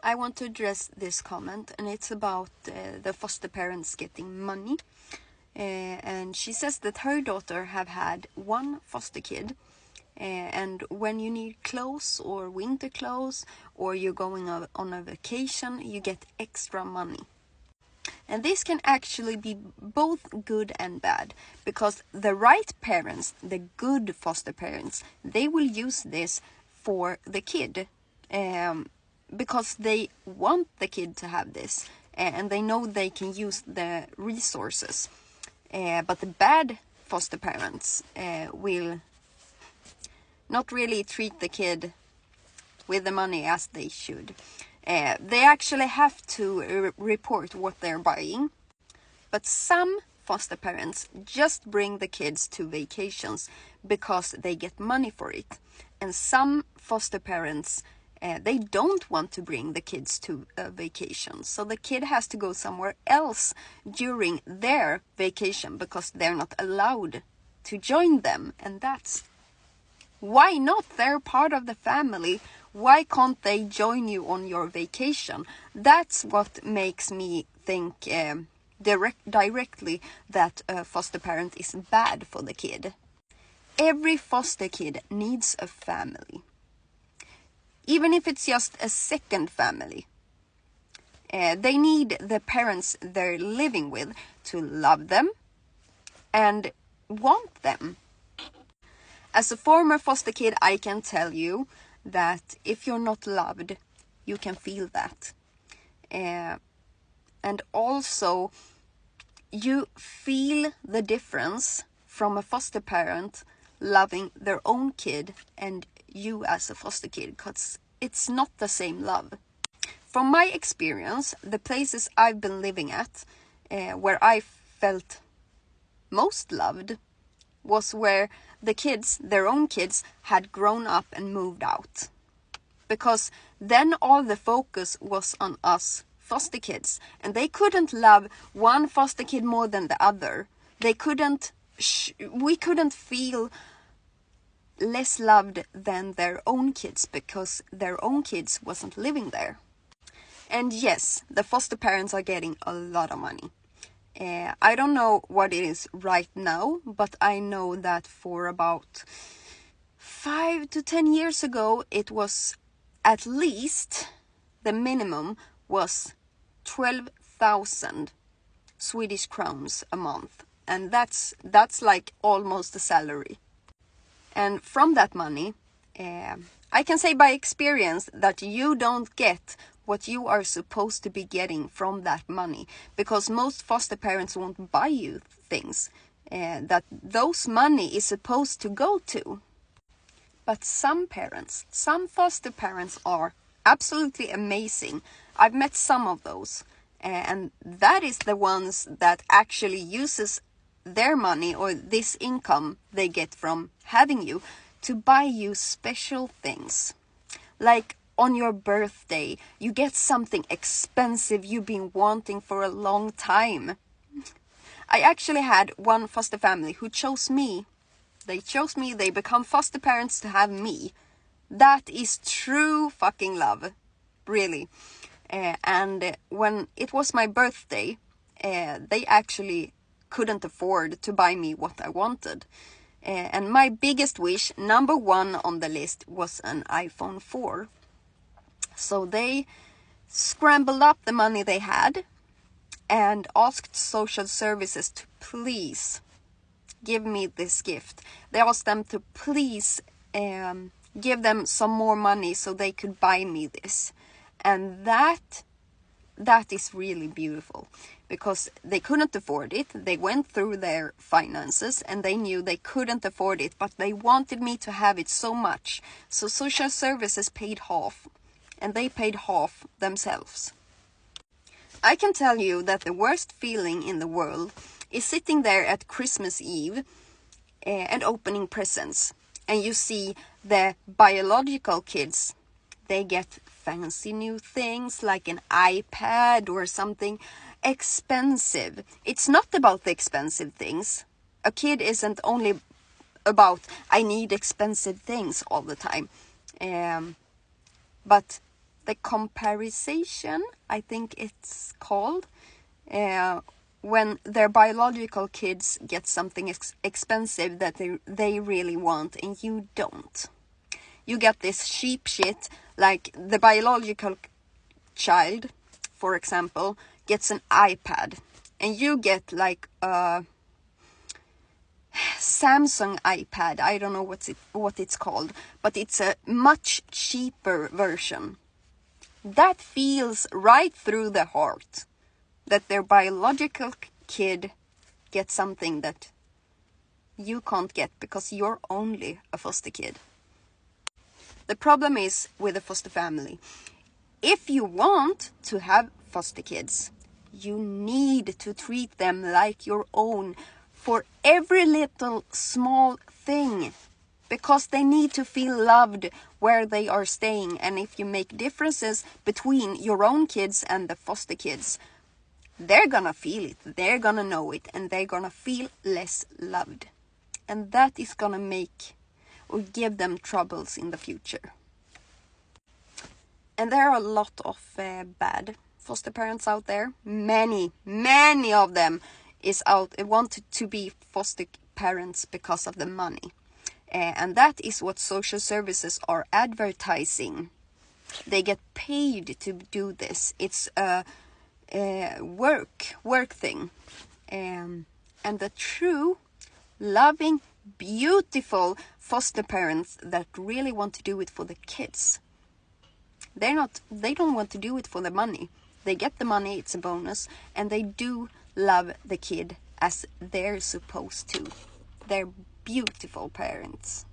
I want to address this comment, and it's about the foster parents getting money. And she says that her daughter have had one foster kid, and when you need clothes or winter clothes, or you're going on a vacation, you get extra money. And this can actually be both good and bad, because the right parents, the good foster parents, they will use this for the kid, because they want the kid to have this, and they know they can use the resources. But the bad foster parents will not really treat the kid with the money as they should. They actually have to report what they're buying. But some foster parents just bring the kids to vacations because they get money for it. And some foster parents, they don't want to bring the kids to a vacation. So the kid has to go somewhere else during their vacation because they're not allowed to join them. And that's why not? They're part of the family. Why can't they join you on your vacation? That's what makes me think directly that a foster parent is bad for the kid. Every foster kid needs a family. Even if it's just a second family. They need the parents they're living with to love them and want them. As a former foster kid, I can tell you that if you're not loved, you can feel that. And also, you feel the difference from a foster parent loving their own kid and you as a foster kid, because it's not the same love. From my experience, the places I've been living at, where I felt most loved, was where the kids, their own kids, had grown up and moved out. Because then all the focus was on us foster kids. And they couldn't love one foster kid more than the other. We couldn't feel less loved than their own kids because their own kids wasn't living there. And yes, the foster parents are getting a lot of money. I don't know what it is right now, but I know that for about 5 to 10 years ago, it was at least, the minimum was 12,000 Swedish crowns a month. And that's like almost a salary. And from that money, I can say by experience that you don't get what you are supposed to be getting from that money, because most foster parents won't buy you things that those money is supposed to go to. But some foster parents are absolutely amazing. I've met some of those, and that is the ones that actually uses their money or this income they get from having you to buy you special things. Like on your birthday, you get something expensive you've been wanting for a long time. I actually had one foster family who chose me. They chose me, they become foster parents to have me. That is true fucking love. Really. And when it was my birthday, they actually couldn't afford to buy me what I wanted. And my biggest wish, number one on the list, was an iPhone 4. So they scrambled up the money they had and asked social services to please give me this gift. They asked them to please give them some more money so they could buy me this. And that is really beautiful, because they couldn't afford it. They went through their finances and they knew they couldn't afford it, but they wanted me to have it so much. So social services paid half, and they paid half themselves. I can tell you that the worst feeling in the world is sitting there at Christmas Eve and opening presents. And you see the biological kids, they get fancy new things like an iPad or something expensive. It's not about the expensive things. A kid isn't only about, I need expensive things all the time. But the comparison, I think it's called, when their biological kids get something expensive that they really want and you don't. You get this cheap shit, like the biological child, for example, gets an iPad, and you get like a Samsung iPad. I don't know what it's called, but it's a much cheaper version. That feels right through the heart, that their biological kid gets something that you can't get because you're only a foster kid. The problem is with a foster family. If you want to have foster kids, you need to treat them like your own for every little small thing, because they need to feel loved where they are staying. And if you make differences between your own kids and the foster kids, they're gonna feel it, they're gonna know it, and they're gonna feel less loved. And that is gonna make or give them troubles in the future. And there are a lot of bad foster parents out there. Many of them want to be foster parents because of the money. And that is what social services are advertising. They get paid to do this. It's a work thing. And the true, loving, beautiful foster parents that really want to do it for the kids, they don't want to do it for the money. They get the money, it's a bonus, and they do love the kid as they're supposed to. They're beautiful parents.